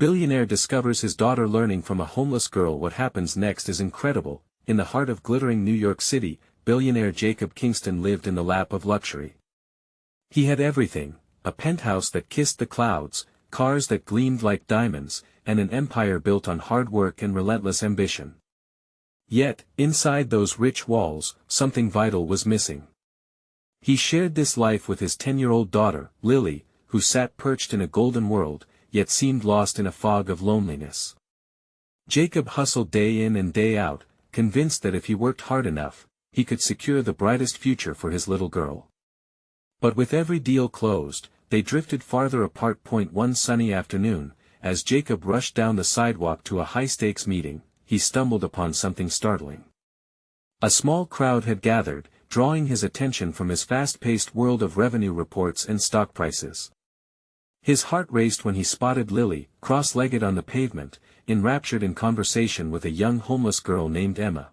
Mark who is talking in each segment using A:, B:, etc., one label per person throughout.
A: Billionaire discovers his daughter learning from a homeless girl. What happens next is incredible. In the heart of glittering New York City, billionaire Jacob Kingston lived in the lap of luxury. He had everything: a penthouse that kissed the clouds, cars that gleamed like diamonds, and an empire built on hard work and relentless ambition. Yet, inside those rich walls, something vital was missing. He shared this life with his 10-year-old daughter, Lily, who sat perched in a golden world, yet seemed lost in a fog of loneliness. Jacob hustled day in and day out, convinced that if he worked hard enough, he could secure the brightest future for his little girl. But with every deal closed, they drifted farther apart. One sunny afternoon, as Jacob rushed down the sidewalk to a high-stakes meeting, he stumbled upon something startling. A small crowd had gathered, drawing his attention from his fast-paced world of revenue reports and stock prices. His heart raced when he spotted Lily, cross-legged on the pavement, enraptured in conversation with a young homeless girl named Emma.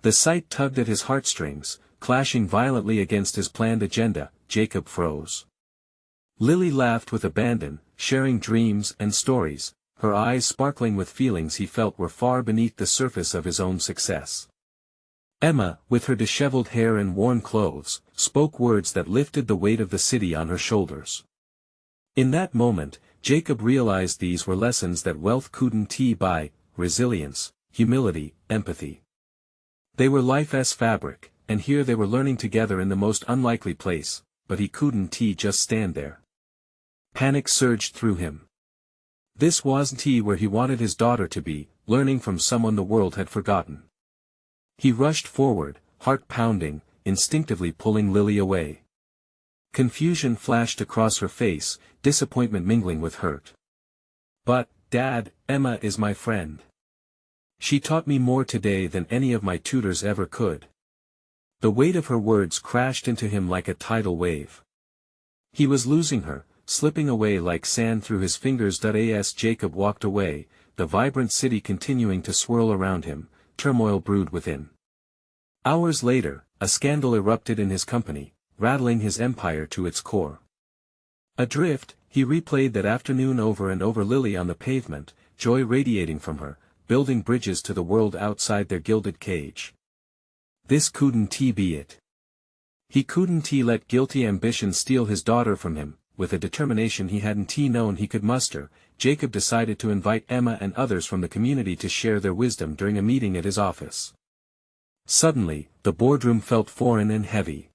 A: The sight tugged at his heartstrings, clashing violently against his planned agenda. Jacob froze. Lily laughed with abandon, sharing dreams and stories, her eyes sparkling with feelings he felt were far beneath the surface of his own success. Emma, with her disheveled hair and worn clothes, spoke words that lifted the weight of the city on her shoulders. In that moment, Jacob realized these were lessons that wealth couldn't buy: resilience, humility, empathy. They were life's fabric, and here they were learning together in the most unlikely place, but he couldn't just stand there. Panic surged through him. This wasn't where he wanted his daughter to be, learning from someone the world had forgotten. He rushed forward, heart pounding, instinctively pulling Lily away. Confusion flashed across her face, disappointment mingling with hurt. "But, Dad, Emma is my friend. She taught me more today than any of my tutors ever could." The weight of her words crashed into him like a tidal wave. He was losing her, slipping away like sand through his fingers. As Jacob walked away, the vibrant city continuing to swirl around him, turmoil brewed within. Hours later, a scandal erupted in his company, rattling his empire to its core. Adrift, he replayed that afternoon over and over. Lily on the pavement, joy radiating from her, building bridges to the world outside their gilded cage. This couldn't be it. He couldn't let guilty ambition steal his daughter from him. With a determination he hadn't known he could muster, Jacob decided to invite Emma and others from the community to share their wisdom during a meeting at his office. Suddenly, the boardroom felt foreign and heavy.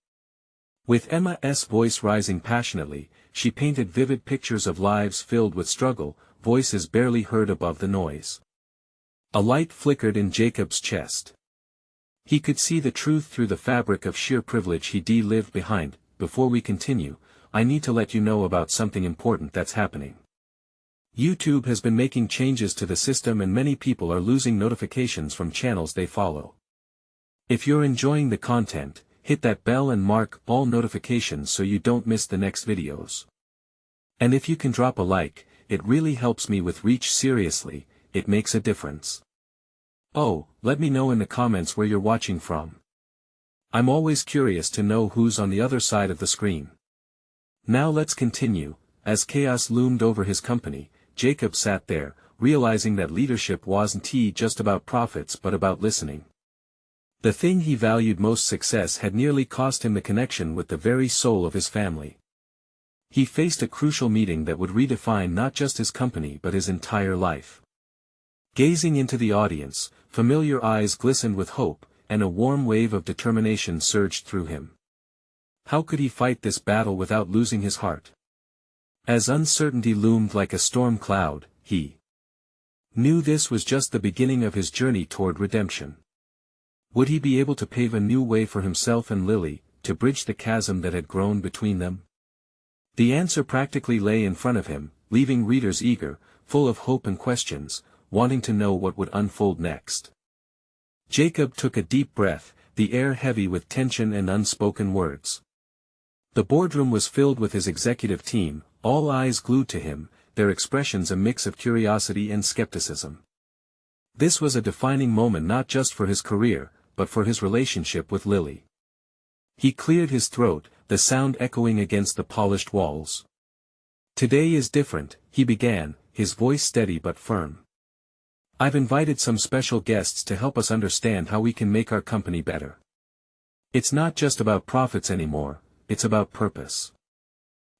A: With Emma's voice rising passionately, she painted vivid pictures of lives filled with struggle, voices barely heard above the noise. A light flickered in Jacob's chest. He could see the truth through the fabric of sheer privilege he'd lived behind. "Before we continue, I need to let you know about something important that's happening. YouTube has been making changes to the system and many people are losing notifications from channels they follow. If you're enjoying the content, hit that bell and mark all notifications so you don't miss the next videos. And if you can drop a like, it really helps me with reach. Seriously, it makes a difference. Oh, let me know in the comments where you're watching from. I'm always curious to know who's on the other side of the screen." Now let's continue. As chaos loomed over his company, Jacob sat there, realizing that leadership wasn't just about profits but about listening. The thing he valued most, success, had nearly cost him the connection with the very soul of his family. He faced a crucial meeting that would redefine not just his company but his entire life. Gazing into the audience, familiar eyes glistened with hope, and a warm wave of determination surged through him. How could he fight this battle without losing his heart? As uncertainty loomed like a storm cloud, he knew this was just the beginning of his journey toward redemption. Would he be able to pave a new way for himself and Lily, to bridge the chasm that had grown between them? The answer practically lay in front of him, leaving readers eager, full of hope and questions, wanting to know what would unfold next. Jacob took a deep breath, the air heavy with tension and unspoken words. The boardroom was filled with his executive team, all eyes glued to him, their expressions a mix of curiosity and skepticism. This was a defining moment not just for his career, but for his relationship with Lily. He cleared his throat, the sound echoing against the polished walls. "Today is different," he began, his voice steady but firm. "I've invited some special guests to help us understand how we can make our company better. It's not just about profits anymore, it's about purpose."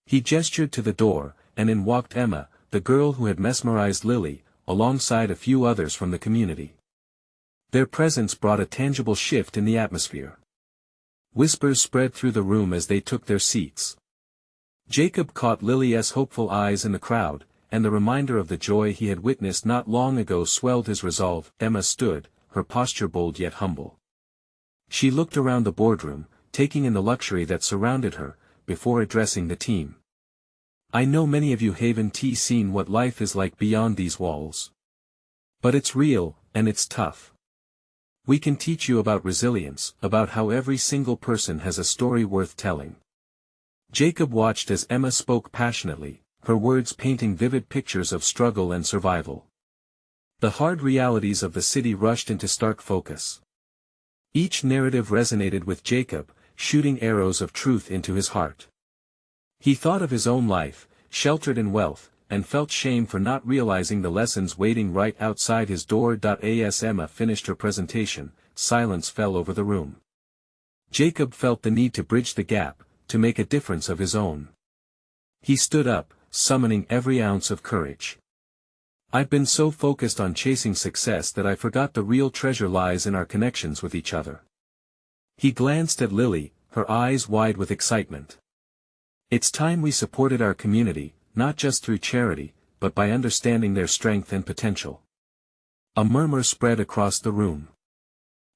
A: He gestured to the door, and in walked Emma, the girl who had mesmerized Lily, alongside a few others from the community. Their presence brought a tangible shift in the atmosphere. Whispers spread through the room as they took their seats. Jacob caught Lily's hopeful eyes in the crowd, and the reminder of the joy he had witnessed not long ago swelled his resolve. Emma stood, her posture bold yet humble. She looked around the boardroom, taking in the luxury that surrounded her, before addressing the team. "I know many of you haven't seen what life is like beyond these walls. But it's real, and it's tough. We can teach you about resilience, about how every single person has a story worth telling." Jacob watched as Emma spoke passionately, her words painting vivid pictures of struggle and survival. The hard realities of the city rushed into stark focus. Each narrative resonated with Jacob, shooting arrows of truth into his heart. He thought of his own life, sheltered in wealth, and felt shame for not realizing the lessons waiting right outside his door. As Emma finished her presentation, silence fell over the room. Jacob felt the need to bridge the gap, to make a difference of his own. He stood up, summoning every ounce of courage. "I've been so focused on chasing success that I forgot the real treasure lies in our connections with each other." He glanced at Lily, her eyes wide with excitement. "It's time we supported our community, not just through charity, but by understanding their strength and potential." A murmur spread across the room.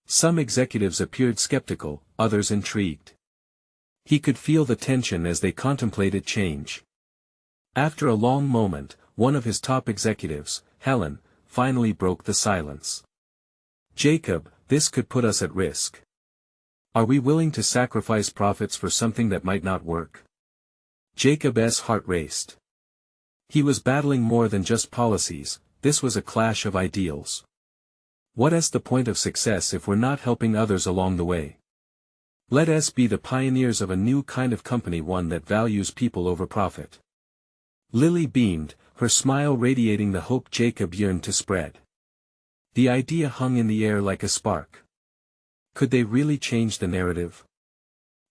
A: Some executives appeared skeptical, others intrigued. He could feel the tension as they contemplated change. After a long moment, one of his top executives, Helen, finally broke the silence. "Jacob, this could put us at risk. Are we willing to sacrifice profits for something that might not work?" Jacob's heart raced. He was battling more than just policies, this was a clash of ideals. What's the point of success if we're not helping others along the way? Let us be the pioneers of a new kind of company, one that values people over profit. Lily beamed, her smile radiating the hope Jacob yearned to spread. The idea hung in the air like a spark. Could they really change the narrative?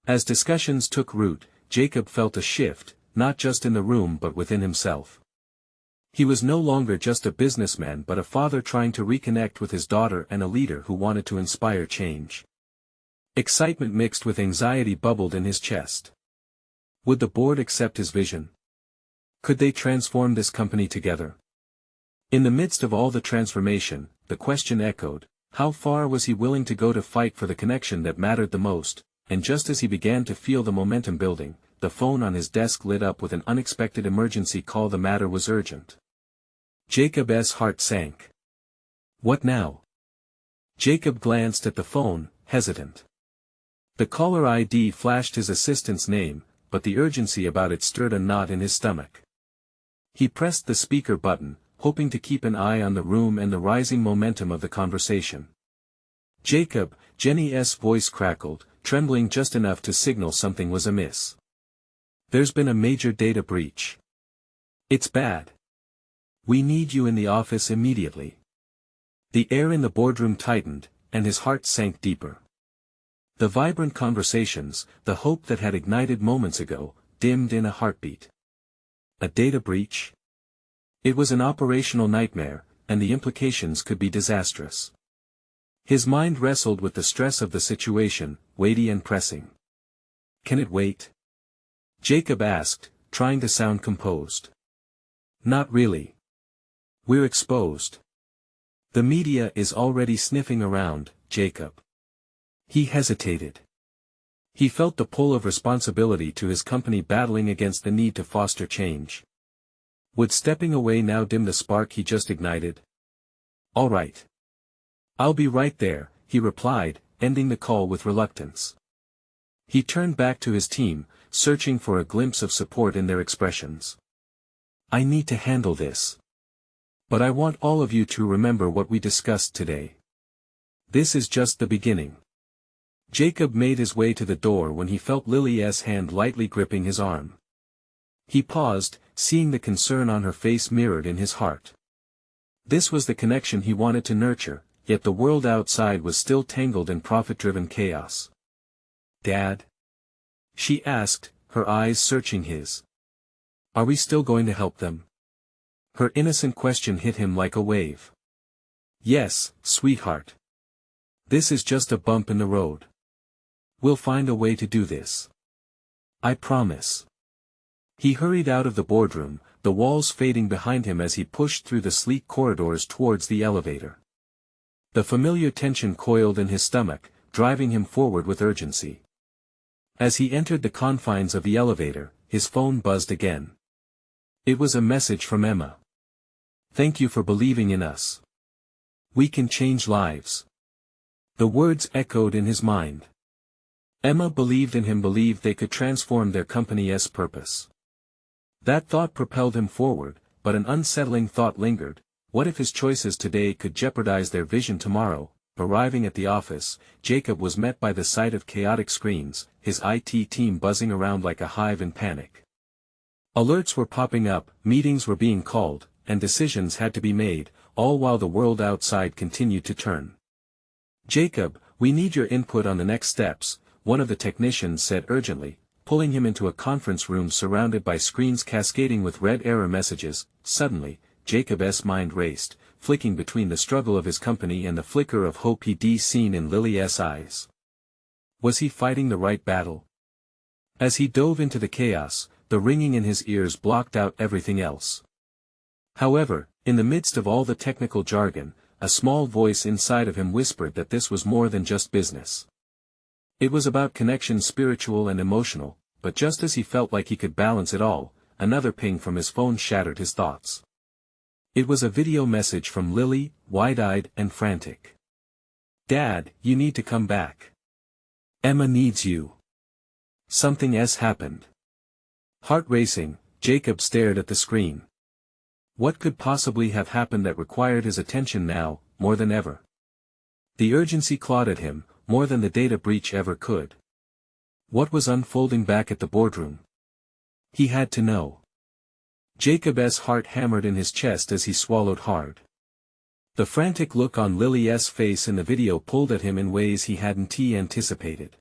A: As discussions took root, Jacob felt a shift, not just in the room but within himself. He was no longer just a businessman but a father trying to reconnect with his daughter and a leader who wanted to inspire change. Excitement mixed with anxiety bubbled in his chest. Would the board accept his vision? Could they transform this company together? In the midst of all the transformation, the question echoed, how far was he willing to go to fight for the connection that mattered the most? And just as he began to feel the momentum building, the phone on his desk lit up with an unexpected emergency call. The matter was urgent. Jacob's heart sank. What now? Jacob glanced at the phone, hesitant. The caller ID flashed his assistant's name, but the urgency about it stirred a knot in his stomach. He pressed the speaker button, hoping to keep an eye on the room and the rising momentum of the conversation. "Jacob," Jenny's voice crackled, trembling just enough to signal something was amiss. "There's been a major data breach. It's bad. We need you in the office immediately." The air in the boardroom tightened, and his heart sank deeper. The vibrant conversations, the hope that had ignited moments ago, dimmed in a heartbeat. A data breach? It was an operational nightmare, and the implications could be disastrous. His mind wrestled with the stress of the situation, weighty and pressing. "Can it wait?" Jacob asked, trying to sound composed. "Not really. We're exposed. The media is already sniffing around, Jacob." He hesitated. He felt the pull of responsibility to his company battling against the need to foster change. Would stepping away now dim the spark he just ignited? "All right. I'll be right there," he replied, ending the call with reluctance. He turned back to his team, searching for a glimpse of support in their expressions. "I need to handle this. But I want all of you to remember what we discussed today. This is just the beginning." Jacob made his way to the door when he felt Lily's hand lightly gripping his arm. He paused, seeing the concern on her face mirrored in his heart. This was the connection he wanted to nurture, yet the world outside was still tangled in profit-driven chaos. "Dad?" she asked, her eyes searching his. "Are we still going to help them?" Her innocent question hit him like a wave. "Yes, sweetheart. This is just a bump in the road. We'll find a way to do this. I promise." He hurried out of the boardroom, the walls fading behind him as he pushed through the sleek corridors towards the elevator. The familiar tension coiled in his stomach, driving him forward with urgency. As he entered the confines of the elevator, his phone buzzed again. It was a message from Emma. "Thank you for believing in us. We can change lives." The words echoed in his mind. Emma believed in him, believed they could transform their company's purpose. That thought propelled him forward, but an unsettling thought lingered. What if his choices today could jeopardize their vision tomorrow? Arriving at the office, Jacob was met by the sight of chaotic screens, his IT team buzzing around like a hive in panic. Alerts were popping up, meetings were being called, and decisions had to be made, all while the world outside continued to turn. "Jacob, we need your input on the next steps," one of the technicians said urgently, pulling him into a conference room surrounded by screens cascading with red error messages. Suddenly, Jacob's mind raced, flicking between the struggle of his company and the flicker of hope he'd seen in Lily's eyes. Was he fighting the right battle? As he dove into the chaos, the ringing in his ears blocked out everything else. However, in the midst of all the technical jargon, a small voice inside of him whispered that this was more than just business. It was about connection, spiritual and emotional, but just as he felt like he could balance it all, another ping from his phone shattered his thoughts. It was a video message from Lily, wide-eyed and frantic. "Dad, you need to come back. Emma needs you. Something has happened." Heart racing, Jacob stared at the screen. What could possibly have happened that required his attention now, more than ever? The urgency clawed at him, more than the data breach ever could. What was unfolding back at the boardroom? He had to know. Jacob's heart hammered in his chest as he swallowed hard. The frantic look on Lily's face in the video pulled at him in ways he hadn't anticipated.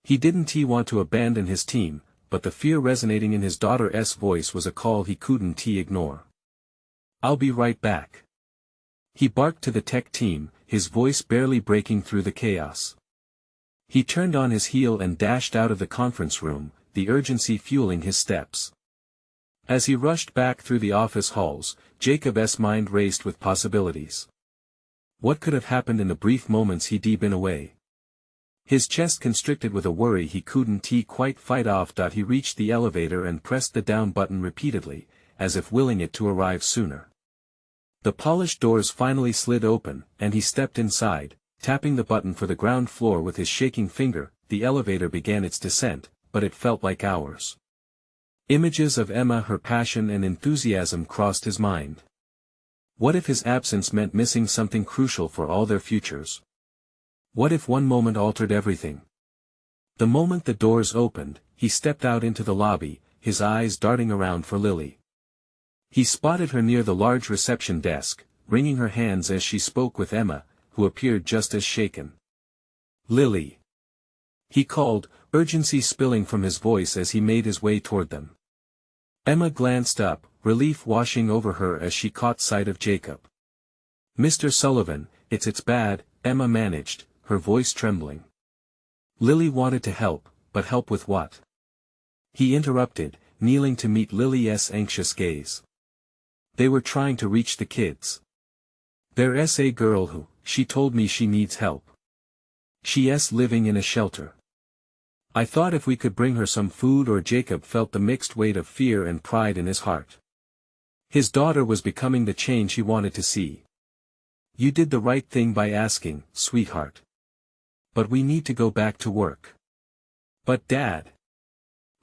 A: He didn't want to abandon his team, but the fear resonating in his daughter's voice was a call he couldn't ignore. "I'll be right back," he barked to the tech team, his voice barely breaking through the chaos. He turned on his heel and dashed out of the conference room, the urgency fueling his steps. As he rushed back through the office halls, Jacob's mind raced with possibilities. What could have happened in the brief moments he'd been away? His chest constricted with a worry he couldn't quite fight off. He reached the elevator and pressed the down button repeatedly, as if willing it to arrive sooner. The polished doors finally slid open, and he stepped inside, tapping the button for the ground floor with his shaking finger. The elevator began its descent, but it felt like hours. Images of Emma, her passion and enthusiasm crossed his mind. What if his absence meant missing something crucial for all their futures? What if one moment altered everything? The moment the doors opened, he stepped out into the lobby, his eyes darting around for Lily. He spotted her near the large reception desk, wringing her hands as she spoke with Emma, who appeared just as shaken. "Lily," he called, urgency spilling from his voice as he made his way toward them. Emma glanced up, relief washing over her as she caught sight of Jacob. "Mr. Sullivan, it's bad," Emma managed, her voice trembling. Lily wanted to help, but help with what? He interrupted, kneeling to meet Lily's anxious gaze. "They were trying to reach the kids. There's a girl who, she told me she needs help. She's living in a shelter. I thought if we could bring her some food." Or Jacob felt the mixed weight of fear and pride in his heart. His daughter was becoming the change he wanted to see. "You did the right thing by asking, sweetheart. But we need to go back to work." "But Dad,"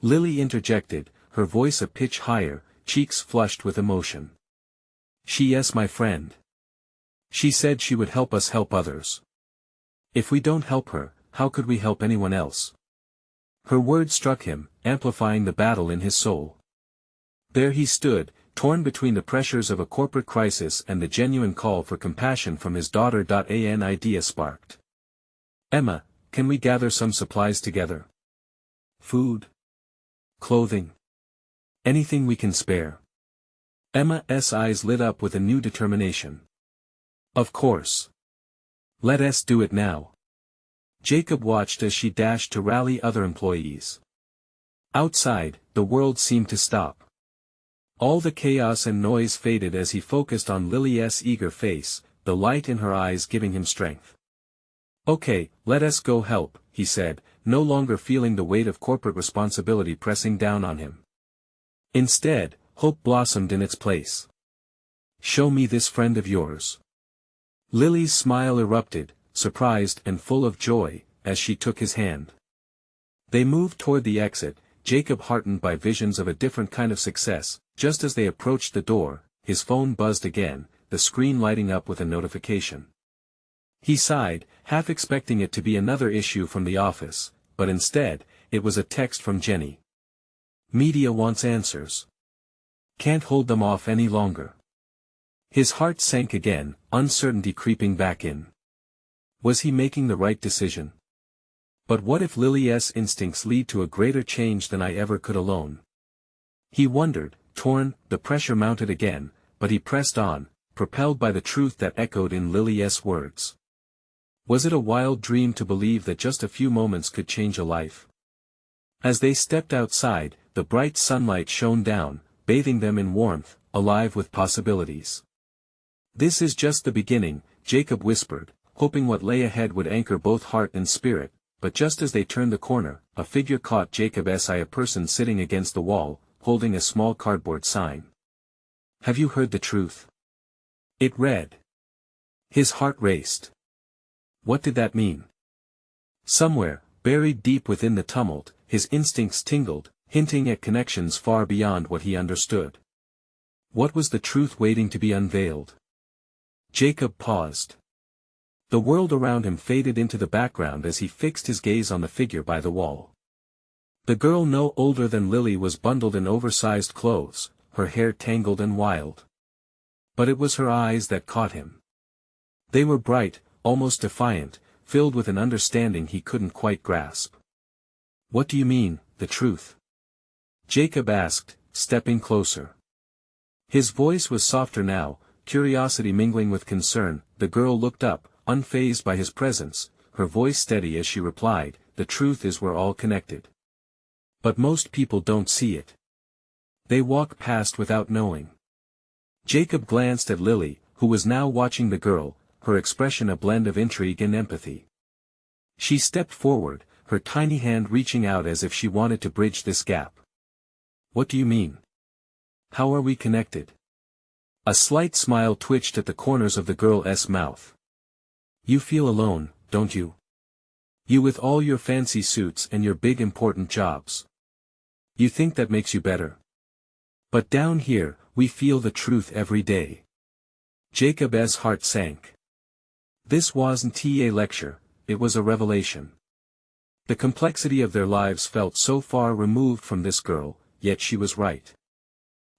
A: Lily interjected, her voice a pitch higher, cheeks flushed with emotion. "She's my friend. She said she would help us help others. If we don't help her, how could we help anyone else?" Her words struck him, amplifying the battle in his soul. There he stood, torn between the pressures of a corporate crisis and the genuine call for compassion from his daughter. An idea sparked. "Emma, can we gather some supplies together? Food? Clothing? Anything we can spare?" Emma's eyes lit up with a new determination. "Of course. Let us do it now." Jacob watched as she dashed to rally other employees. Outside, the world seemed to stop. All the chaos and noise faded as he focused on Lily's eager face, the light in her eyes giving him strength. "Okay, let us go help," he said, no longer feeling the weight of corporate responsibility pressing down on him. Instead, hope blossomed in its place. "Show me this friend of yours." Lily's smile erupted, surprised and full of joy, as she took his hand. They moved toward the exit, Jacob heartened by visions of a different kind of success. Just as they approached the door, his phone buzzed again, the screen lighting up with a notification. He sighed, half expecting it to be another issue from the office, but instead, it was a text from Jenny. "Media wants answers. Can't hold them off any longer." His heart sank again, uncertainty creeping back in. Was he making the right decision? But what if Lily's instincts lead to a greater change than I ever could alone? He wondered, torn. The pressure mounted again, but he pressed on, propelled by the truth that echoed in Lily's words. Was it a wild dream to believe that just a few moments could change a life? As they stepped outside, the bright sunlight shone down, bathing them in warmth, alive with possibilities. "This is just the beginning," Jacob whispered, hoping what lay ahead would anchor both heart and spirit, but just as they turned the corner, a figure caught Jacob's eye, a person sitting against the wall, holding a small cardboard sign. "Have you heard the truth?" It read. His heart raced. What did that mean? Somewhere, buried deep within the tumult, his instincts tingled, hinting at connections far beyond what he understood. What was the truth waiting to be unveiled? Jacob paused. The world around him faded into the background as he fixed his gaze on the figure by the wall. The girl no older than Lily was bundled in oversized clothes, her hair tangled and wild. But it was her eyes that caught him. They were bright, almost defiant, filled with an understanding he couldn't quite grasp. "What do you mean, the truth?" Jacob asked, stepping closer. His voice was softer now, curiosity mingling with concern. The girl looked up, unfazed by his presence, her voice steady as she replied, "The truth is we're all connected. But most people don't see it. They walk past without knowing." Jacob glanced at Lily, who was now watching the girl, her expression a blend of intrigue and empathy. She stepped forward, her tiny hand reaching out as if she wanted to bridge this gap. "What do you mean? How are we connected?" A slight smile twitched at the corners of the girl's mouth. "You feel alone, don't you? You with all your fancy suits and your big important jobs. You think that makes you better. But down here, we feel the truth every day." Jacob's heart sank. This wasn't a lecture, it was a revelation. The complexity of their lives felt so far removed from this girl, yet she was right.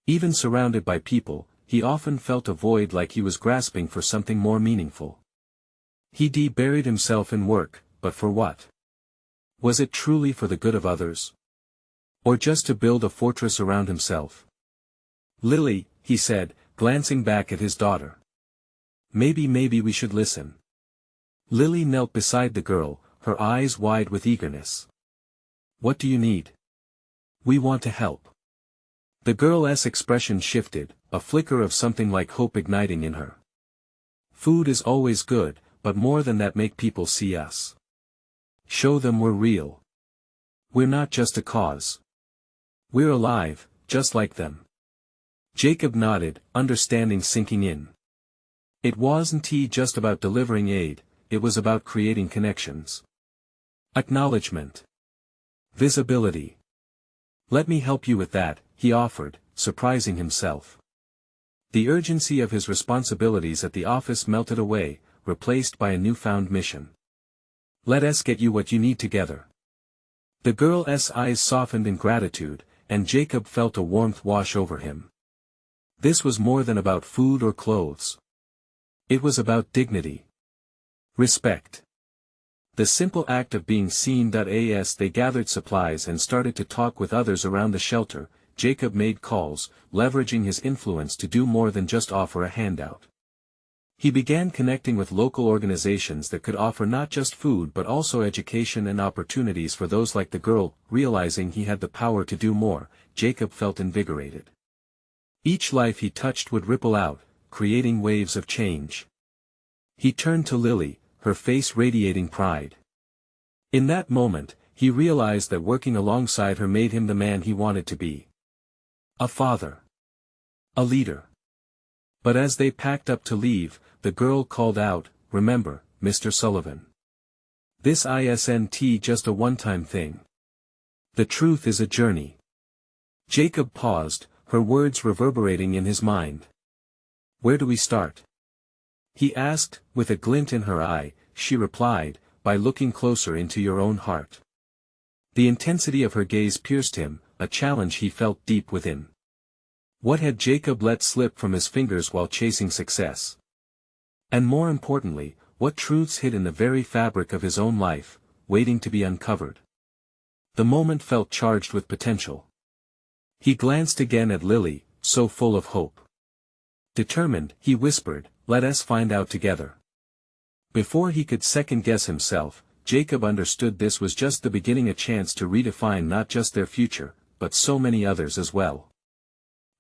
A: Even surrounded by people, he often felt a void, like he was grasping for something more meaningful. He buried himself in work, but for what? Was it truly for the good of others? Or just to build a fortress around himself? "Lily," he said, glancing back at his daughter. Maybe we should listen." Lily knelt beside the girl, her eyes wide with eagerness. "What do you need?" "We want to help." The girl's expression shifted, a flicker of something like hope igniting in her. "Food is always good, but more than that, make people see us. Show them we're real. We're not just a cause. We're alive, just like them." Jacob nodded, understanding sinking in. It wasn't just about delivering aid, it was about creating connections. Acknowledgement. Visibility. "Let me help you with that," he offered, surprising himself. The urgency of his responsibilities at the office melted away, replaced by a newfound mission. "Let us get you what you need together." The girl's eyes softened in gratitude, and Jacob felt a warmth wash over him. This was more than about food or clothes. It was about dignity. Respect. The simple act of being seen. As they gathered supplies and started to talk with others around the shelter, Jacob made calls, leveraging his influence to do more than just offer a handout. He began connecting with local organizations that could offer not just food but also education and opportunities for those like the girl. Realizing he had the power to do more, Jacob felt invigorated. Each life he touched would ripple out, creating waves of change. He turned to Lily, her face radiating pride. In that moment, he realized that working alongside her made him the man he wanted to be. A father. A leader. But as they packed up to leave, the girl called out, "Remember, Mr. Sullivan. This isn't just a one-time thing. The truth is a journey." Jacob paused, her words reverberating in his mind. "Where do we start?" he asked, with a glint in her eye. She replied, "By looking closer into your own heart." The intensity of her gaze pierced him, a challenge he felt deep within. What had Jacob let slip from his fingers while chasing success? And more importantly, what truths hid in the very fabric of his own life, waiting to be uncovered? The moment felt charged with potential. He glanced again at Lily, so full of hope. Determined, he whispered, "Let us find out together." Before he could second-guess himself, Jacob understood this was just the beginning, a chance to redefine not just their future, but so many others as well.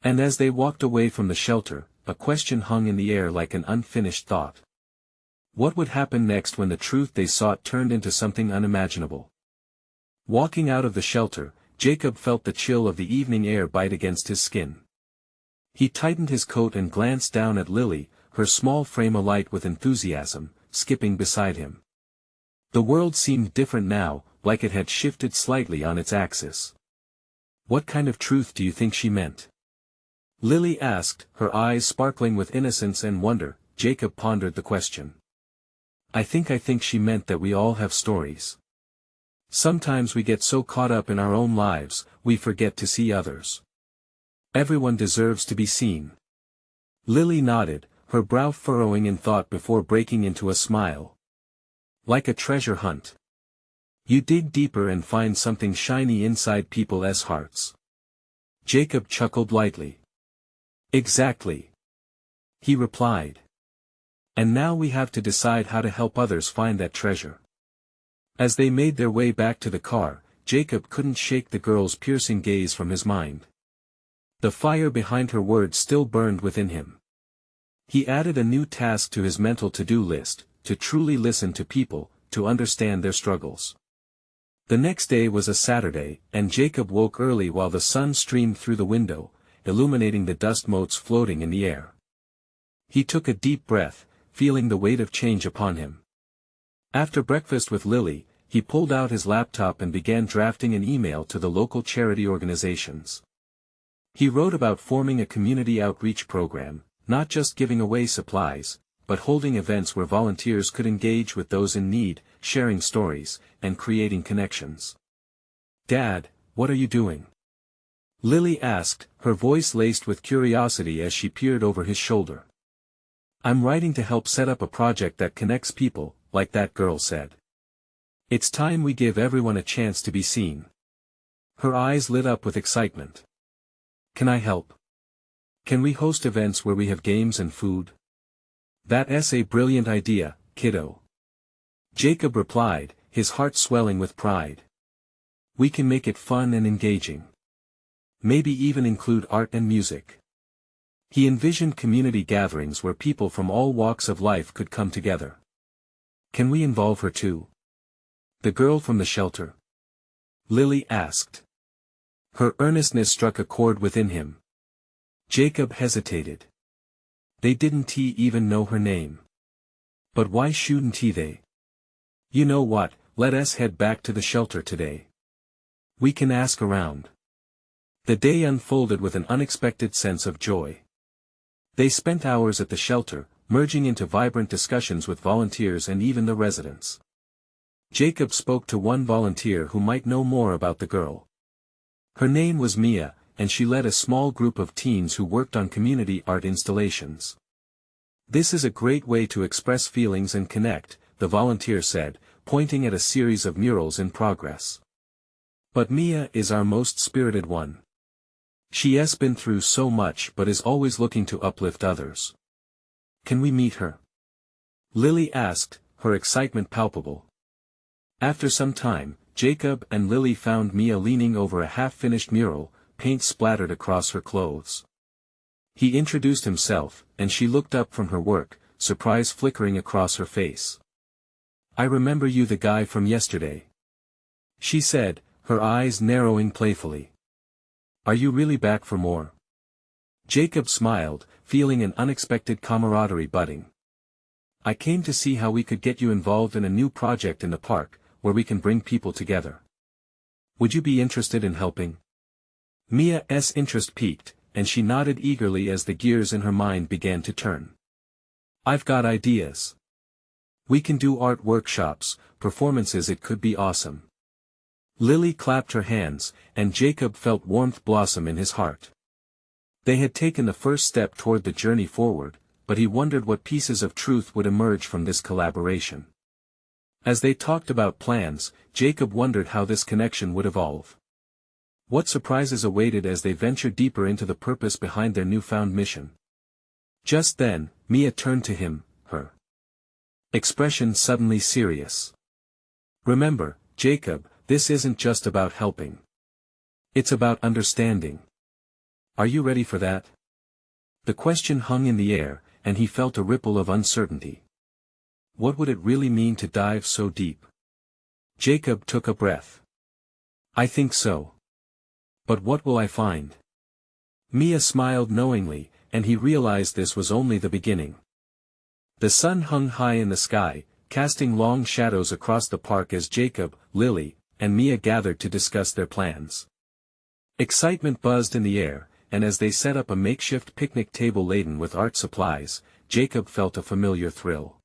A: And as they walked away from the shelter, a question hung in the air like an unfinished thought. What would happen next when the truth they sought turned into something unimaginable? Walking out of the shelter, Jacob felt the chill of the evening air bite against his skin. He tightened his coat and glanced down at Lily, her small frame alight with enthusiasm, skipping beside him. The world seemed different now, like it had shifted slightly on its axis. "What kind of truth do you think she meant?" Lily asked, her eyes sparkling with innocence and wonder. Jacob pondered the question. I think she meant that we all have stories. Sometimes we get so caught up in our own lives, we forget to see others. Everyone deserves to be seen." Lily nodded, her brow furrowing in thought before breaking into a smile. "Like a treasure hunt. You dig deeper and find something shiny inside people's hearts." Jacob chuckled lightly. "Exactly," he replied. "And now we have to decide how to help others find that treasure." As they made their way back to the car, Jacob couldn't shake the girl's piercing gaze from his mind. The fire behind her words still burned within him. He added a new task to his mental to-do list, to truly listen to people, to understand their struggles. The next day was a Saturday, and Jacob woke early while the sun streamed through the window, illuminating the dust motes floating in the air. He took a deep breath, feeling the weight of change upon him. After breakfast with Lily, he pulled out his laptop and began drafting an email to the local charity organizations. He wrote about forming a community outreach program, not just giving away supplies, but holding events where volunteers could engage with those in need, sharing stories, and creating connections. "Dad, what are you doing?" Lily asked, her voice laced with curiosity as she peered over his shoulder. "I'm writing to help set up a project that connects people, like that girl said. It's time we give everyone a chance to be seen." Her eyes lit up with excitement. "Can I help? Can we host events where we have games and food?" "That's a brilliant idea, kiddo," Jacob replied, his heart swelling with pride. "We can make it fun and engaging. Maybe even include art and music." He envisioned community gatherings where people from all walks of life could come together. "Can we involve her too? The girl from the shelter?" Lily asked. Her earnestness struck a chord within him. Jacob hesitated. They didn't even know her name. But why shouldn't they? "You know what, let us head back to the shelter today. We can ask around." The day unfolded with an unexpected sense of joy. They spent hours at the shelter, merging into vibrant discussions with volunteers and even the residents. Jacob spoke to one volunteer who might know more about the girl. Her name was Mia, and she led a small group of teens who worked on community art installations. "This is a great way to express feelings and connect," the volunteer said, pointing at a series of murals in progress. "But Mia is our most spirited one. She has been through so much but is always looking to uplift others. Can we meet her?" Lily asked, her excitement palpable. After some time, Jacob and Lily found Mia leaning over a half-finished mural, paint splattered across her clothes. He introduced himself, and she looked up from her work, surprise flickering across her face. "I remember you, the guy from yesterday," she said, her eyes narrowing playfully. "Are you really back for more?" Jacob smiled, feeling an unexpected camaraderie budding. "I came to see how we could get you involved in a new project in the park, where we can bring people together. Would you be interested in helping?" Mia's interest piqued, and she nodded eagerly as the gears in her mind began to turn. "I've got ideas. We can do art workshops, performances. It could be awesome." Lily clapped her hands, and Jacob felt warmth blossom in his heart. They had taken the first step toward the journey forward, but he wondered what pieces of truth would emerge from this collaboration. As they talked about plans, Jacob wondered how this connection would evolve. What surprises awaited as they ventured deeper into the purpose behind their newfound mission. Just then, Mia turned to him, her expression suddenly serious. "Remember, Jacob, this isn't just about helping. It's about understanding. Are you ready for that?" The question hung in the air, and he felt a ripple of uncertainty. What would it really mean to dive so deep? Jacob took a breath. "I think so. But what will I find?" Mia smiled knowingly, and he realized this was only the beginning. The sun hung high in the sky, casting long shadows across the park as Jacob, Lily, and Mia gathered to discuss their plans. Excitement buzzed in the air, and as they set up a makeshift picnic table laden with art supplies, Jacob felt a familiar thrill.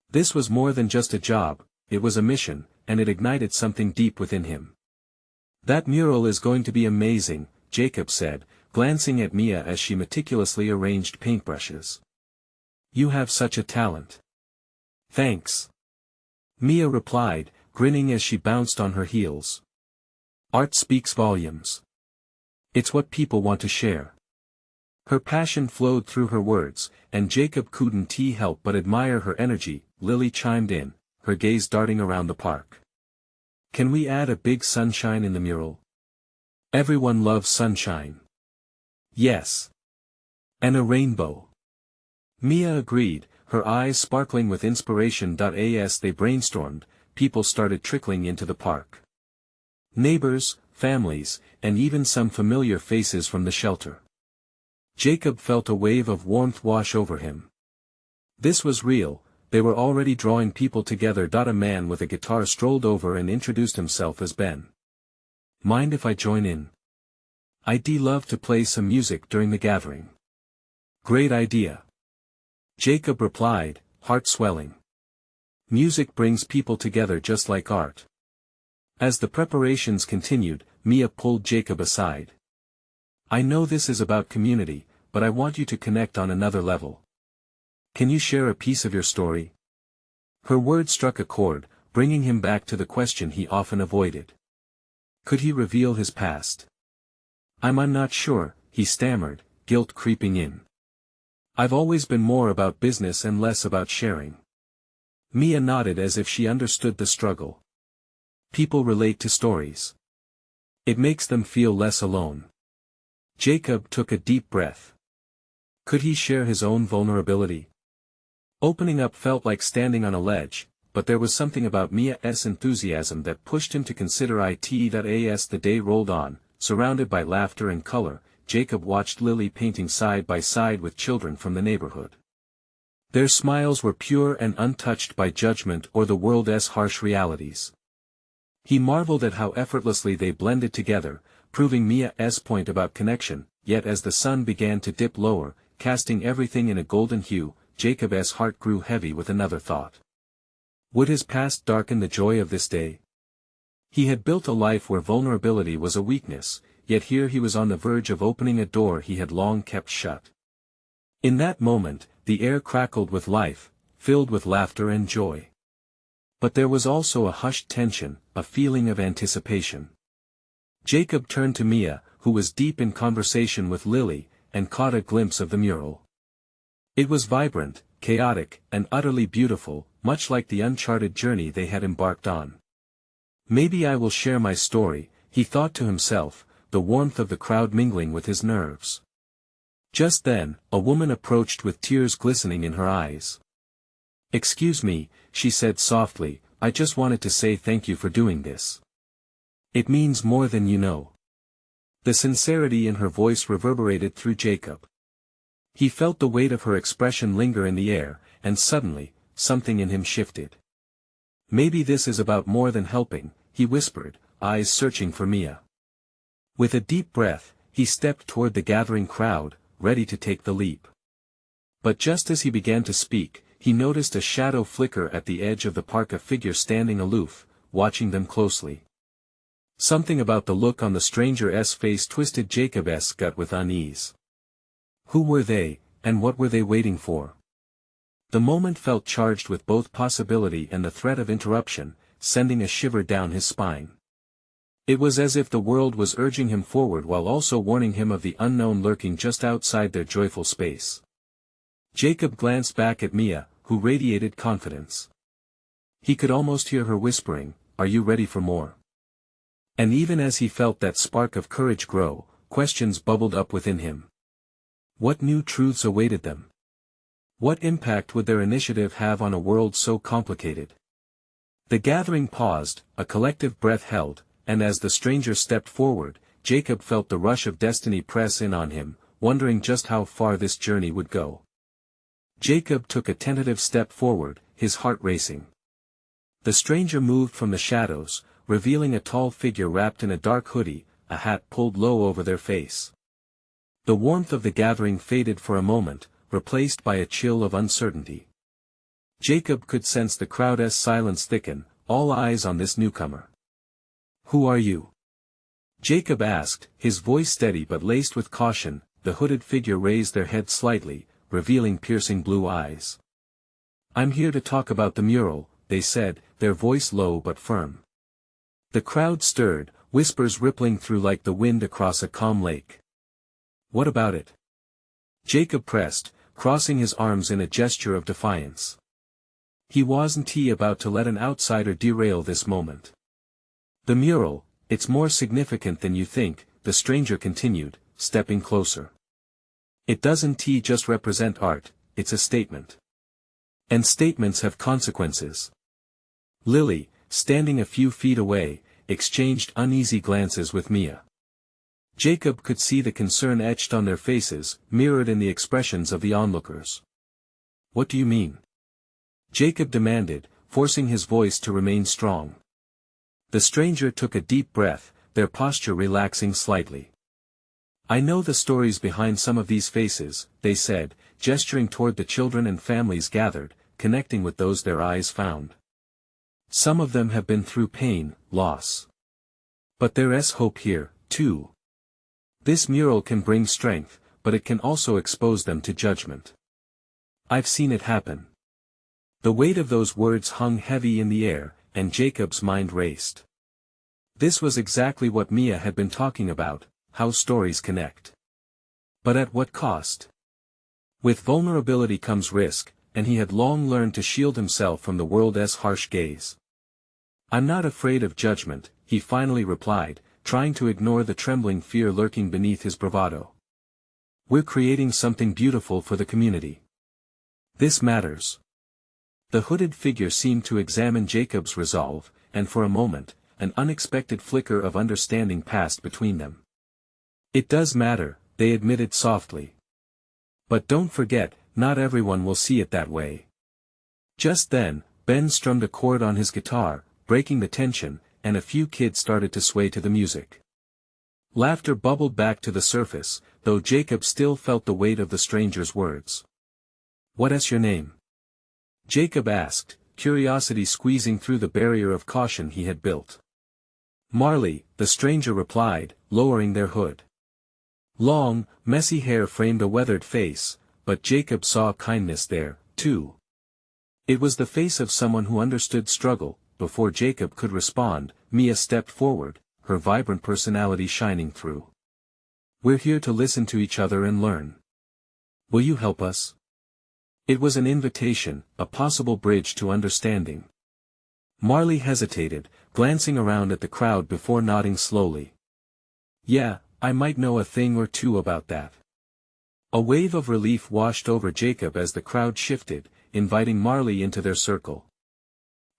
A: This was more than just a job, it was a mission, and it ignited something deep within him. "That mural is going to be amazing," Jacob said, glancing at Mia as she meticulously arranged paintbrushes. "You have such a talent." "Thanks," Mia replied, grinning as she bounced on her heels. "Art speaks volumes. It's what people want to share." Her passion flowed through her words, and Jacob couldn't help but admire her energy. Lily chimed in, her gaze darting around the park. "Can we add a big sunshine in the mural? Everyone loves sunshine." "Yes. And a rainbow." Mia agreed, her eyes sparkling with inspiration. As they brainstormed, people started trickling into the park. Neighbors, families, and even some familiar faces from the shelter. Jacob felt a wave of warmth wash over him. This was real, they were already drawing people together. A man with a guitar strolled over and introduced himself as Ben. "Mind if I join in? I'd love to play some music during the gathering." "Great idea," Jacob replied, heart swelling. Music brings people together just like art. As the preparations continued, Mia pulled Jacob aside. "I know this is about community, but I want you to connect on another level. Can you share a piece of your story?" Her words struck a chord, bringing him back to the question he often avoided. Could he reveal his past? I'm not sure," he stammered, guilt creeping in. "I've always been more about business and less about sharing." Mia nodded as if she understood the struggle. People relate to stories. It makes them feel less alone. Jacob took a deep breath. Could he share his own vulnerability? Opening up felt like standing on a ledge, but there was something about Mia's enthusiasm that pushed him to consider it. As the day rolled on, surrounded by laughter and color, Jacob watched Lily painting side by side with children from the neighborhood. Their smiles were pure and untouched by judgment or the world's harsh realities. He marveled at how effortlessly they blended together, proving Mia's point about connection. Yet as the sun began to dip lower, casting everything in a golden hue, Jacob's heart grew heavy with another thought. Would his past darken the joy of this day? He had built a life where vulnerability was a weakness, yet here he was on the verge of opening a door he had long kept shut. In that moment, the air crackled with life, filled with laughter and joy. But there was also a hushed tension, a feeling of anticipation. Jacob turned to Mia, who was deep in conversation with Lily, and caught a glimpse of the mural. It was vibrant, chaotic, and utterly beautiful, much like the uncharted journey they had embarked on. Maybe I will share my story, he thought to himself, the warmth of the crowd mingling with his nerves. Just then, a woman approached with tears glistening in her eyes. "Excuse me," she said softly, "I just wanted to say thank you for doing this. It means more than you know." The sincerity in her voice reverberated through Jacob. He felt the weight of her expression linger in the air, and suddenly, something in him shifted. "Maybe this is about more than helping," he whispered, eyes searching for Mia. With a deep breath, he stepped toward the gathering crowd, ready to take the leap. But just as he began to speak, he noticed a shadow flicker at the edge of the park, a figure standing aloof, watching them closely. Something about the look on the stranger's face twisted Jacob's gut with unease. Who were they, and what were they waiting for? The moment felt charged with both possibility and the threat of interruption, sending a shiver down his spine. It was as if the world was urging him forward while also warning him of the unknown lurking just outside their joyful space. Jacob glanced back at Mia, who radiated confidence. He could almost hear her whispering, "Are you ready for more?" And even as he felt that spark of courage grow, questions bubbled up within him. What new truths awaited them? What impact would their initiative have on a world so complicated? The gathering paused, a collective breath held, and as the stranger stepped forward, Jacob felt the rush of destiny press in on him, wondering just how far this journey would go. Jacob took a tentative step forward, his heart racing. The stranger moved from the shadows, revealing a tall figure wrapped in a dark hoodie, a hat pulled low over their face. The warmth of the gathering faded for a moment, replaced by a chill of uncertainty. Jacob could sense the crowd's silence thicken, all eyes on this newcomer. "Who are you?" Jacob asked, his voice steady but laced with caution. The hooded figure raised their head slightly, revealing piercing blue eyes. "I'm here to talk about the mural," they said, their voice low but firm. The crowd stirred, whispers rippling through like the wind across a calm lake. "What about it?" Jacob pressed, crossing his arms in a gesture of defiance. He wasn't about to let an outsider derail this moment. "The mural, it's more significant than you think," the stranger continued, stepping closer. "It doesn't just represent art, it's a statement. And statements have consequences." Lily, standing a few feet away, exchanged uneasy glances with Mia. Jacob could see the concern etched on their faces, mirrored in the expressions of the onlookers. "What do you mean?" Jacob demanded, forcing his voice to remain strong. The stranger took a deep breath, their posture relaxing slightly. "I know the stories behind some of these faces," they said, gesturing toward the children and families gathered, connecting with those their eyes found. "Some of them have been through pain, loss. But there's hope here, too. This mural can bring strength, but it can also expose them to judgment. I've seen it happen." The weight of those words hung heavy in the air, and Jacob's mind raced. This was exactly what Mia had been talking about, how stories connect. But at what cost? With vulnerability comes risk, and he had long learned to shield himself from the world's harsh gaze. "I'm not afraid of judgment," he finally replied, trying to ignore the trembling fear lurking beneath his bravado. "We're creating something beautiful for the community. This matters." The hooded figure seemed to examine Jacob's resolve, and for a moment, an unexpected flicker of understanding passed between them. "It does matter," they admitted softly. "But don't forget, not everyone will see it that way." Just then, Ben strummed a chord on his guitar, breaking the tension, and a few kids started to sway to the music. Laughter bubbled back to the surface, though Jacob still felt the weight of the stranger's words. "What's your name?" Jacob asked, curiosity squeezing through the barrier of caution he had built. Marley, the stranger replied, lowering their hood. Long, messy hair framed a weathered face, but Jacob saw kindness there, too. It was the face of someone who understood struggle. Before Jacob could respond, Mia stepped forward, her vibrant personality shining through. "We're here to listen to each other and learn. Will you help us?" It was an invitation, a possible bridge to understanding. Marley hesitated, glancing around at the crowd before nodding slowly. "Yeah, I might know a thing or two about that." A wave of relief washed over Jacob as the crowd shifted, inviting Marley into their circle.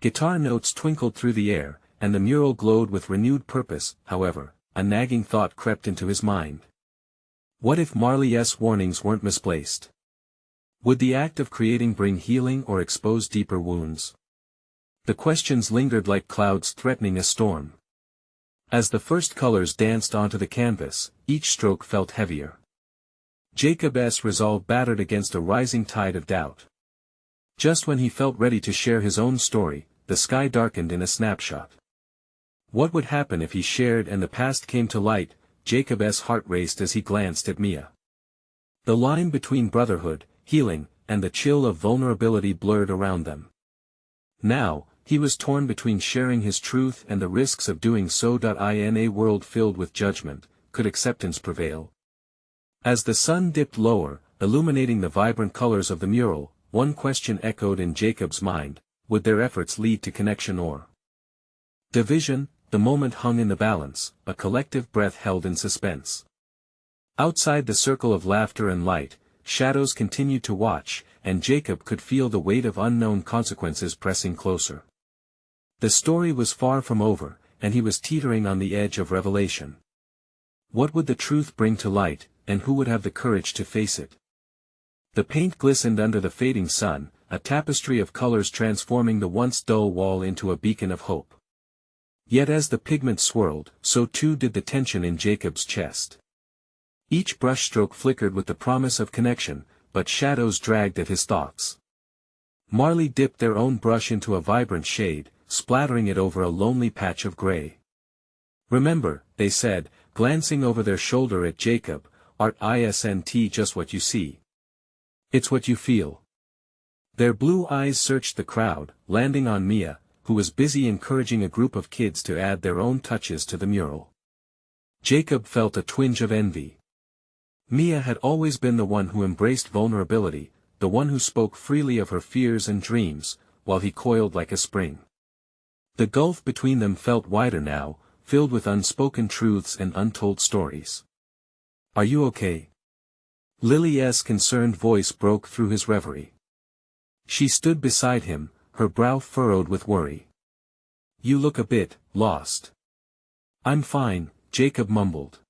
A: Guitar notes twinkled through the air, and the mural glowed with renewed purpose. However, a nagging thought crept into his mind. What if Marley's warnings weren't misplaced? Would the act of creating bring healing or expose deeper wounds? The questions lingered like clouds threatening a storm. As the first colors danced onto the canvas, each stroke felt heavier. Jacob's resolve battered against a rising tide of doubt. Just when he felt ready to share his own story, the sky darkened in a snapshot. What would happen if he shared and the past came to light? Jacob's heart raced as he glanced at Mia. The line between brotherhood, healing, and the chill of vulnerability blurred around them. Now, he was torn between sharing his truth and the risks of doing so. In a world filled with judgment, could acceptance prevail? As the sun dipped lower, illuminating the vibrant colors of the mural, one question echoed in Jacob's mind: would their efforts lead to connection or division? The moment hung in the balance, a collective breath held in suspense. Outside the circle of laughter and light, shadows continued to watch, and Jacob could feel the weight of unknown consequences pressing closer. The story was far from over, and he was teetering on the edge of revelation. What would the truth bring to light, and who would have the courage to face it? The paint glistened under the fading sun, a tapestry of colors transforming the once dull wall into a beacon of hope. Yet as the pigment swirled, so too did the tension in Jacob's chest. Each brushstroke flickered with the promise of connection, but shadows dragged at his thoughts. Marley dipped their own brush into a vibrant shade, splattering it over a lonely patch of gray. "Remember," they said, glancing over their shoulder at Jacob, "art isn't just what you see. It's what you feel." Their blue eyes searched the crowd, landing on Mia, who was busy encouraging a group of kids to add their own touches to the mural. Jacob felt a twinge of envy. Mia had always been the one who embraced vulnerability, the one who spoke freely of her fears and dreams, while he coiled like a spring. The gulf between them felt wider now, filled with unspoken truths and untold stories. "Are you okay?" Lily's concerned voice broke through his reverie. She stood beside him, her brow furrowed with worry. "You look a bit lost." "I'm fine," Jacob mumbled.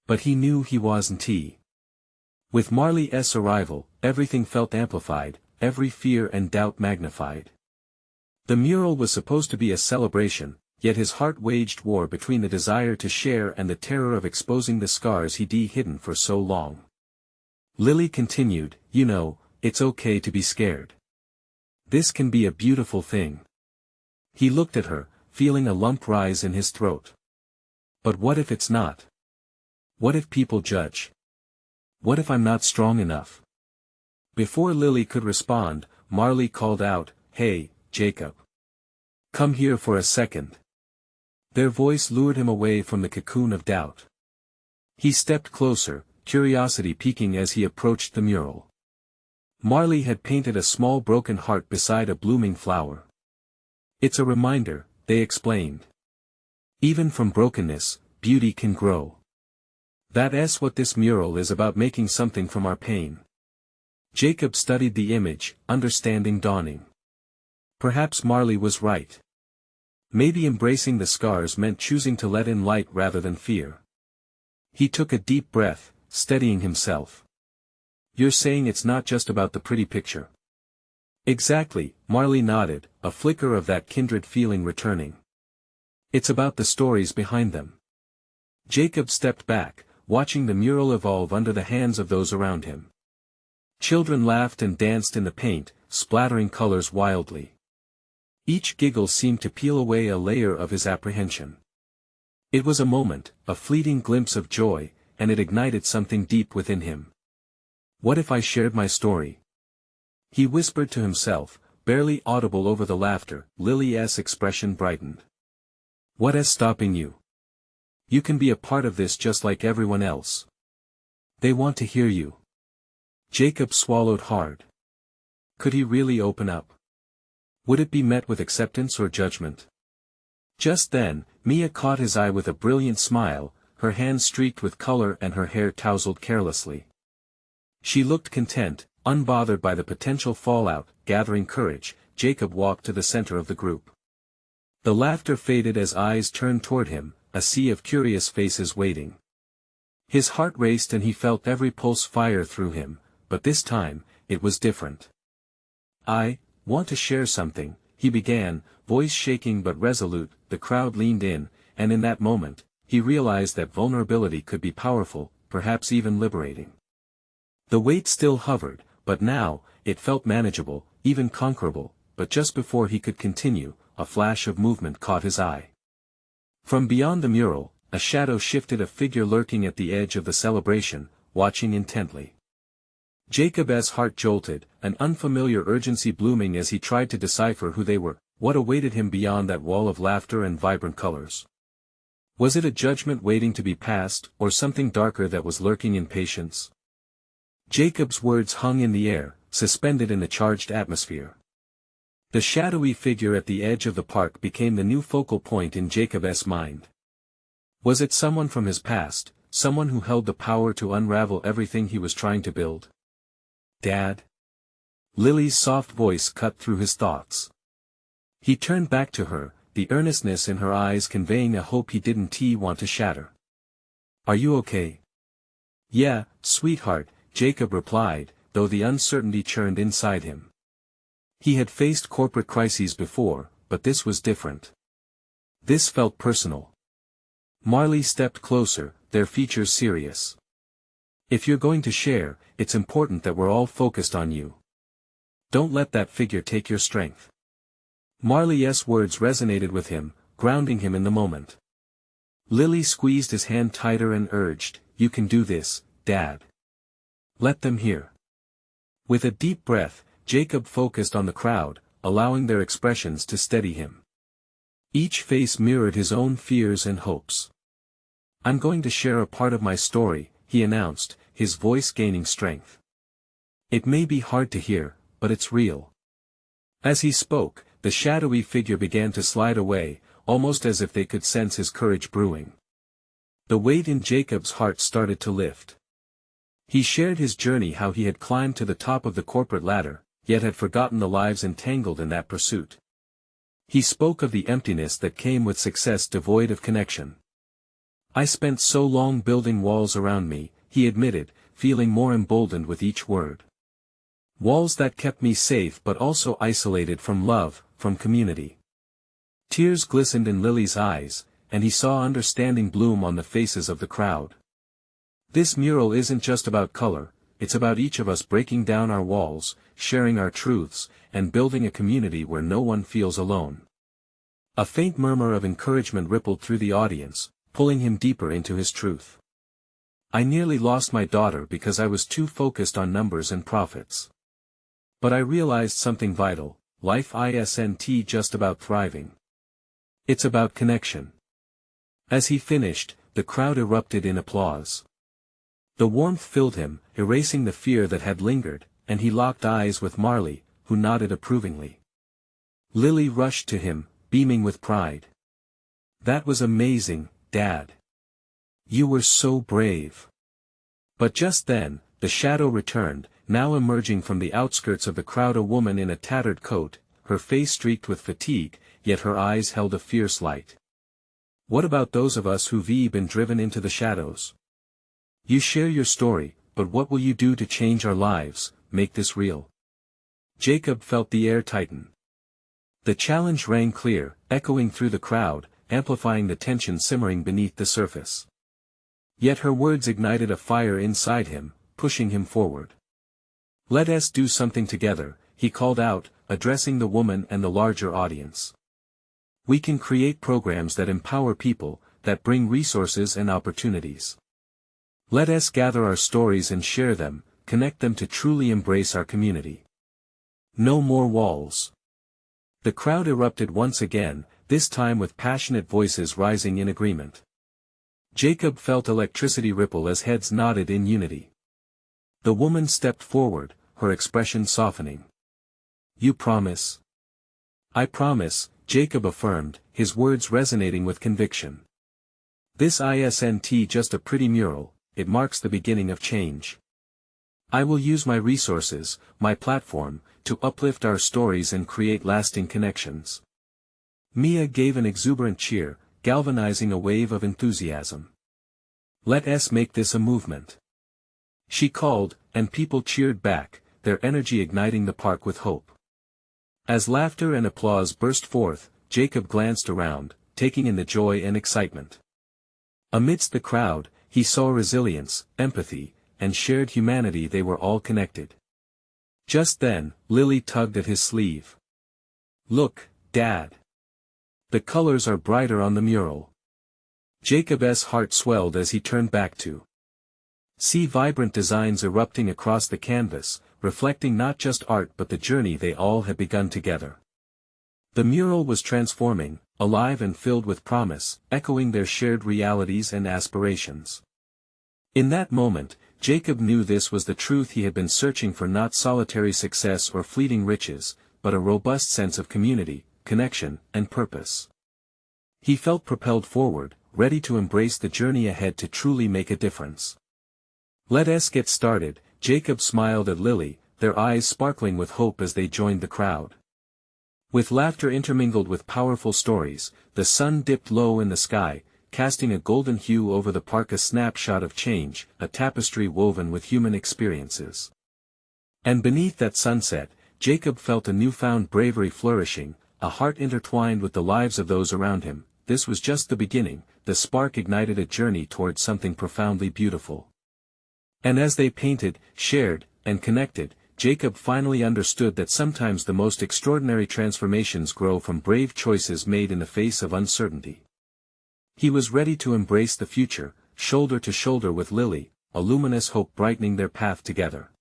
A: But he knew he wasn't. With Marley's arrival, everything felt amplified, every fear and doubt magnified. The mural was supposed to be a celebration, yet his heart waged war between the desire to share and the terror of exposing the scars he'd hidden for so long. Lily continued, "You know, it's okay to be scared. This can be a beautiful thing." He looked at her, feeling a lump rise in his throat. "But what if it's not? What if people judge? What if I'm not strong enough?" Before Lily could respond, Marley called out, "Hey, Jacob. Come here for a second." Their voice lured him away from the cocoon of doubt. He stepped closer, curiosity piquing as he approached the mural. Marley had painted a small broken heart beside a blooming flower. "It's a reminder," they explained. "Even from brokenness, beauty can grow. That's what this mural is about, making something from our pain." Jacob studied the image, understanding dawning. Perhaps Marley was right. Maybe embracing the scars meant choosing to let in light rather than fear. He took a deep breath, steadying himself. "You're saying it's not just about the pretty picture?" "Exactly," Marley nodded, a flicker of that kindred feeling returning. "It's about the stories behind them." Jacob stepped back, watching the mural evolve under the hands of those around him. Children laughed and danced in the paint, splattering colors wildly. Each giggle seemed to peel away a layer of his apprehension. It was a moment, a fleeting glimpse of joy, and it ignited something deep within him. What if I shared my story? He whispered to himself, barely audible over the laughter. Lily's expression brightened. What is stopping you? You can be a part of this just like everyone else. They want to hear you. Jacob swallowed hard. Could he really open up? Would it be met with acceptance or judgment? Just then, Mia caught his eye with a brilliant smile, her hands streaked with color and her hair tousled carelessly. She looked content, unbothered by the potential fallout. Gathering courage, Jacob walked to the center of the group. The laughter faded as eyes turned toward him, a sea of curious faces waiting. His heart raced and he felt every pulse fire through him, but this time, it was different. I want to share something, he began, voice shaking but resolute. The crowd leaned in, and in that moment, he realized that vulnerability could be powerful, perhaps even liberating. The weight still hovered, but now, it felt manageable, even conquerable. But just before he could continue, a flash of movement caught his eye. From beyond the mural, a shadow shifted, a figure lurking at the edge of the celebration, watching intently. Jacob's heart jolted, an unfamiliar urgency blooming as he tried to decipher who they were. What awaited him beyond that wall of laughter and vibrant colors? Was it a judgment waiting to be passed, or something darker that was lurking in patience? Jacob's words hung in the air, suspended in a charged atmosphere. The shadowy figure at the edge of the park became the new focal point in Jacob's mind. Was it someone from his past, someone who held the power to unravel everything he was trying to build? Dad? Lily's soft voice cut through his thoughts. He turned back to her, the earnestness in her eyes conveying a hope he didn't want to shatter. Are you okay? Yeah, sweetheart, Jacob replied, though the uncertainty churned inside him. He had faced corporate crises before, but this was different. This felt personal. Marley stepped closer, their features serious. If you're going to share, it's important that we're all focused on you. Don't let that figure take your strength. Marley's words resonated with him, grounding him in the moment. Lily squeezed his hand tighter and urged, "You can do this, Dad. Let them hear." With a deep breath, Jacob focused on the crowd, allowing their expressions to steady him. Each face mirrored his own fears and hopes. "I'm going to share a part of my story," he announced, his voice gaining strength. "It may be hard to hear, but it's real." As he spoke, the shadowy figure began to slide away, almost as if they could sense his courage brewing. The weight in Jacob's heart started to lift. He shared his journey, how he had climbed to the top of the corporate ladder, yet had forgotten the lives entangled in that pursuit. He spoke of the emptiness that came with success devoid of connection. "I spent so long building walls around me," he admitted, feeling more emboldened with each word. "Walls that kept me safe but also isolated from love, from community." Tears glistened in Lily's eyes, and he saw understanding bloom on the faces of the crowd. "This mural isn't just about color, it's about each of us breaking down our walls, sharing our truths, and building a community where no one feels alone." A faint murmur of encouragement rippled through the audience, pulling him deeper into his truth. "I nearly lost my daughter because I was too focused on numbers and profits. But I realized something vital: life isn't just about thriving. It's about connection." As he finished, the crowd erupted in applause. The warmth filled him, erasing the fear that had lingered, and he locked eyes with Marley, who nodded approvingly. Lily rushed to him, beaming with pride. "That was amazing, Dad. You were so brave." But just then, the shadow returned, now emerging from the outskirts of the crowd, a woman in a tattered coat, her face streaked with fatigue, yet her eyes held a fierce light. "What about those of us who've been driven into the shadows? You share your story, but what will you do to change our lives, make this real?" Jacob felt the air tighten. The challenge rang clear, echoing through the crowd, amplifying the tension simmering beneath the surface. Yet her words ignited a fire inside him, pushing him forward. "Let us do something together," he called out, addressing the woman and the larger audience. "We can create programs that empower people, that bring resources and opportunities. Let us gather our stories and share them, connect them to truly embrace our community. No more walls. The crowd erupted once again, this time with passionate voices rising in agreement. Jacob felt electricity ripple as heads nodded in unity. The woman stepped forward, her expression softening. "You promise?" "I promise," Jacob affirmed, his words resonating with conviction. "This isn't just a pretty mural, it marks the beginning of change. I will use my resources, my platform, to uplift our stories and create lasting connections." Mia gave an exuberant cheer, galvanizing a wave of enthusiasm. "Let us make this a movement," she called, and people cheered back, their energy igniting the park with hope. As laughter and applause burst forth, Jacob glanced around, taking in the joy and excitement. Amidst the crowd, he saw resilience, empathy, and shared humanity. They were all connected. Just then, Lily tugged at his sleeve. "Look, Dad. The colors are brighter on the mural." Jacob's heart swelled as he turned back to see vibrant designs erupting across the canvas, reflecting not just art but the journey they all had begun together. The mural was transforming, alive and filled with promise, echoing their shared realities and aspirations. In that moment, Jacob knew this was the truth he had been searching for: not solitary success or fleeting riches, but a robust sense of community, connection, and purpose. He felt propelled forward, ready to embrace the journey ahead to truly make a difference. "Let us get started," Jacob smiled at Lily, their eyes sparkling with hope as they joined the crowd. With laughter intermingled with powerful stories, the sun dipped low in the sky, casting a golden hue over the park, a snapshot of change, a tapestry woven with human experiences. And beneath that sunset, Jacob felt a newfound bravery flourishing, a heart intertwined with the lives of those around him. This was just the beginning, the spark ignited a journey towards something profoundly beautiful. And as they painted, shared, and connected, Jacob finally understood that sometimes the most extraordinary transformations grow from brave choices made in the face of uncertainty. He was ready to embrace the future, shoulder to shoulder with Lily, a luminous hope brightening their path together.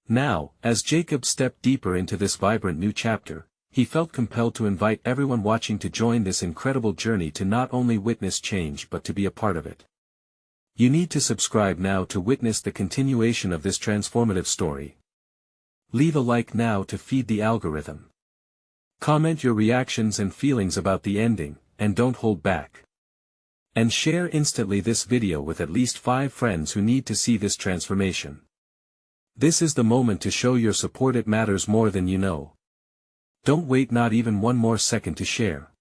A: Now, as Jacob stepped deeper into this vibrant new chapter, he felt compelled to invite everyone watching to join this incredible journey, to not only witness change but to be a part of it. You need to subscribe now to witness the continuation of this transformative story. Leave a like now to feed the algorithm. Comment your reactions and feelings about the ending, and don't hold back. And share instantly this video with at least 5 friends who need to see this transformation. This is the moment to show your support. It matters more than you know. Don't wait not even one more second to share.